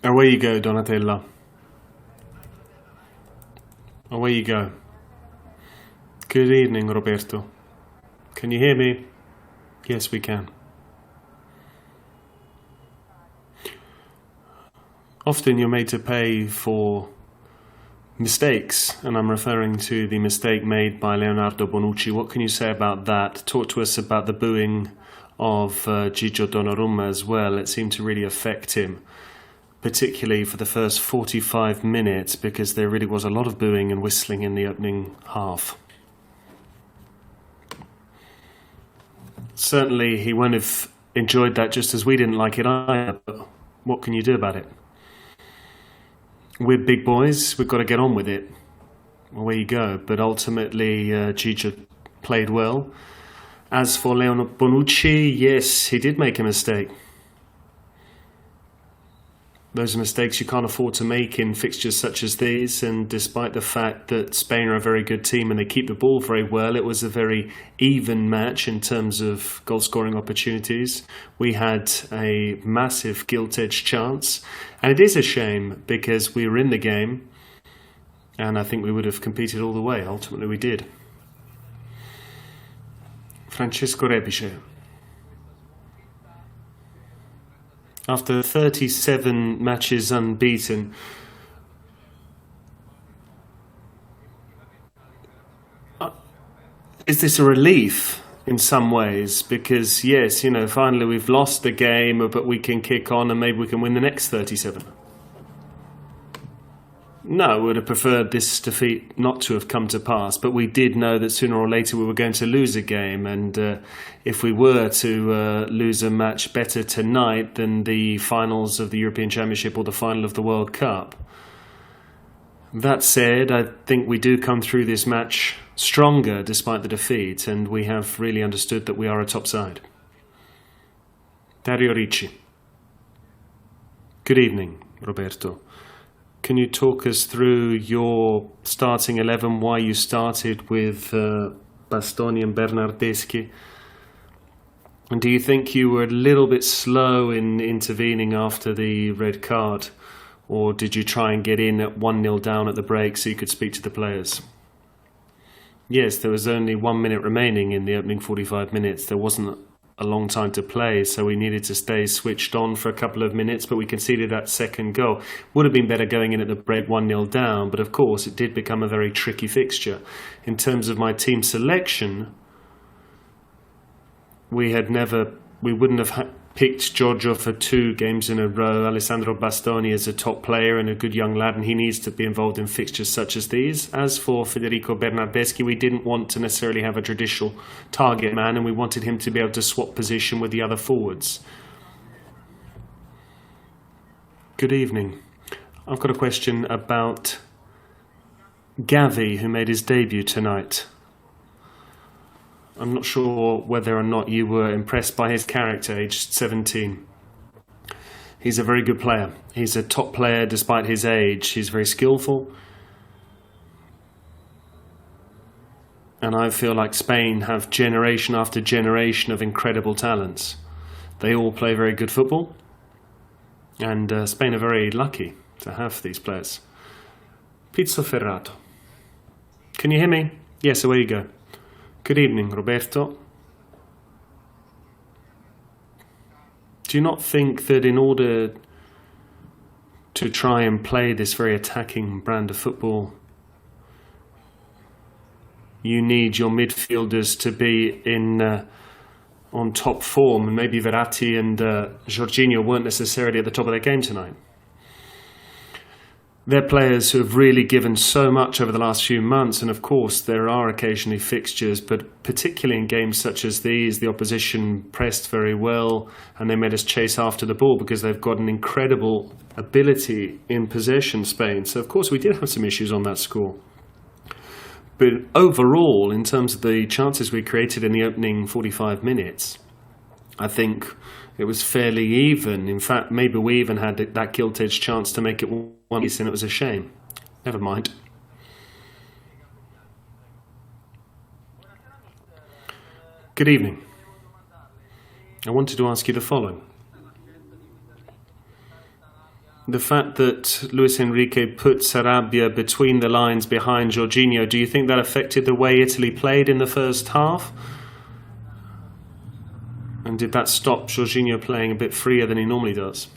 Away you go, Donatella. Away you go. Good evening, Roberto. Can you hear me? Yes, we can. Often you're made to pay for mistakes, and I'm referring to the mistake made by Leonardo Bonucci. What can you say about that? Talk to us about the booing of Gigio Donnarumma as well. It seemed to really affect him, particularly for the first 45 minutes, because there really was a lot of booing and whistling in the opening half. Certainly he won't have enjoyed that, just as we didn't like it either, but what can you do about it? We're big boys, we've got to get on with it. Away you go. But ultimately, Gigio played well. As for Leonardo Bonucci, yes, he did make a mistake. Those are mistakes you can't afford to make in fixtures such as these, and despite the fact that Spain are a very good team and they keep the ball very well, it was a very even match in terms of goal-scoring opportunities. We had a massive gilt-edged chance, and it is a shame because we were in the game, and I think we would have competed all the way. Ultimately, we did. Francesco Repice. After 37 matches unbeaten, is this a relief in some ways? Because yes, finally we've lost the game, but we can kick on and maybe we can win the next 37. No, I would have preferred this defeat not to have come to pass, but we did know that sooner or later we were going to lose a game, and if we were to lose a match, better tonight than the finals of the European Championship or the final of the World Cup. That said, I think we do come through this match stronger despite the defeat, and we have really understood that we are a top side. Dario Ricci. Good evening, Roberto. Can you talk us through your starting 11, why you started with Bastoni and Bernardeschi? And do you think you were a little bit slow in intervening after the red card? Or did you try and get in at 1-0 down at the break so you could speak to the players? Yes, there was only 1 minute remaining in the opening 45 minutes. There wasn't a long time to play, so we needed to stay switched on for a couple of minutes, but we conceded that second goal. Would have been better going in at the break 1-0 down, but of course it did become a very tricky fixture. In terms of my team selection, we wouldn't have picked Giorgio for 2 games in a row. Alessandro Bastoni is a top player and a good young lad, and he needs to be involved in fixtures such as these. As for Federico Bernardeschi, we didn't want to necessarily have a traditional target man, and we wanted him to be able to swap position with the other forwards. Good evening. I've got a question about Gavi, who made his debut tonight. I'm not sure whether or not you were impressed by his character, aged 17. He's a very good player. He's a top player despite his age. He's very skillful. And I feel like Spain have generation after generation of incredible talents. They all play very good football. And Spain are very lucky to have these players. Pizzo Ferrato. Can you hear me? Yes, away you go. Good evening, Roberto. Do you not think that in order to try and play this very attacking brand of football, you need your midfielders to be on top form, and maybe Verratti and Jorginho weren't necessarily at the top of their game tonight? They're players who have really given so much over the last few months, and of course there are occasionally fixtures, but particularly in games such as these, the opposition pressed very well and they made us chase after the ball because they've got an incredible ability in possession, Spain. So of course we did have some issues on that score. But overall, in terms of the chances we created in the opening 45 minutes, I think it was fairly even. In fact, maybe we even had that gilt-edged chance to make it one piece, and it was a shame. Never mind. Good evening. I wanted to ask you the following. The fact that Luis Enrique put Sarabia between the lines behind Jorginho, do you think that affected the way Italy played in the first half? And did that stop Jorginho playing a bit freer than he normally does?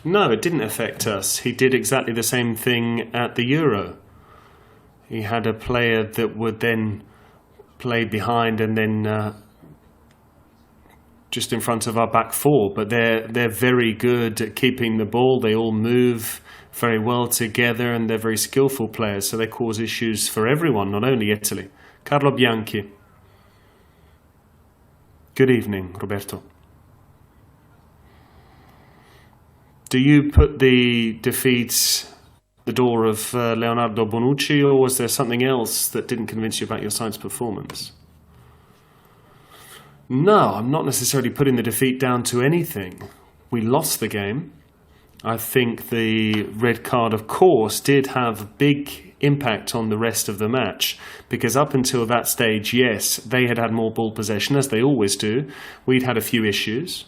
No, it didn't affect us. He did exactly the same thing at the Euro. He had a player that would then play behind and then just in front of our back four. But they're very good at keeping the ball. They all move very well together and they're very skillful players. So they cause issues for everyone, not only Italy. Carlo Bianchi. Good evening, Roberto. Do you put the defeats at the door of Leonardo Bonucci, or was there something else that didn't convince you about your side's performance? No, I'm not necessarily putting the defeat down to anything. We lost the game. I think the red card, of course, did have a big impact on the rest of the match, because up until that stage, yes, they had more ball possession, as they always do. We'd had a few issues,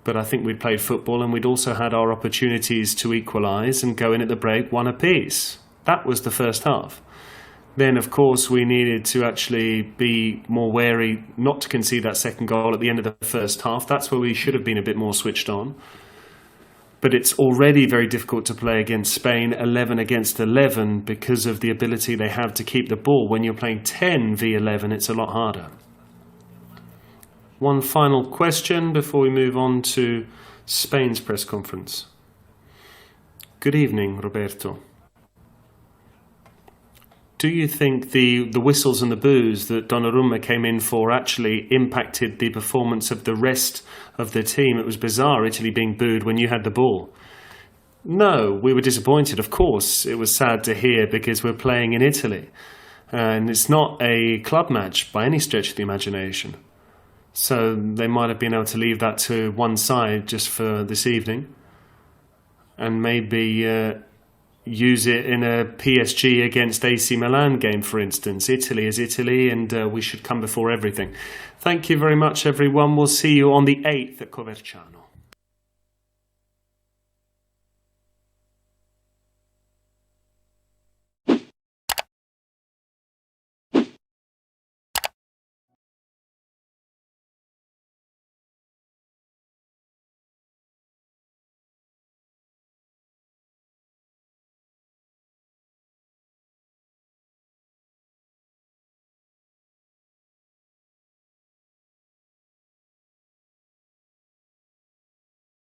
but I think we'd played football and we'd also had our opportunities to equalise and go in at the break one apiece. That was the first half. Then, of course, we needed to actually be more wary not to concede that second goal at the end of the first half. That's where we should have been a bit more switched on. But it's already very difficult to play against Spain 11 against 11 because of the ability they have to keep the ball. When you're playing 10 v 11, it's a lot harder. One final question before we move on to Spain's press conference. Good evening, Roberto. Do you think the whistles and the boos that Donnarumma came in for actually impacted the performance of the rest of the team? It was bizarre, Italy being booed when you had the ball. No, we were disappointed, of course. It was sad to hear because we're playing in Italy. And it's not a club match by any stretch of the imagination. So they might have been able to leave that to one side just for this evening. And maybe use it in a PSG against AC Milan game, for instance. Italy is Italy, and we should come before everything. Thank you very much, everyone. We'll see you on the 8th at Coverciano.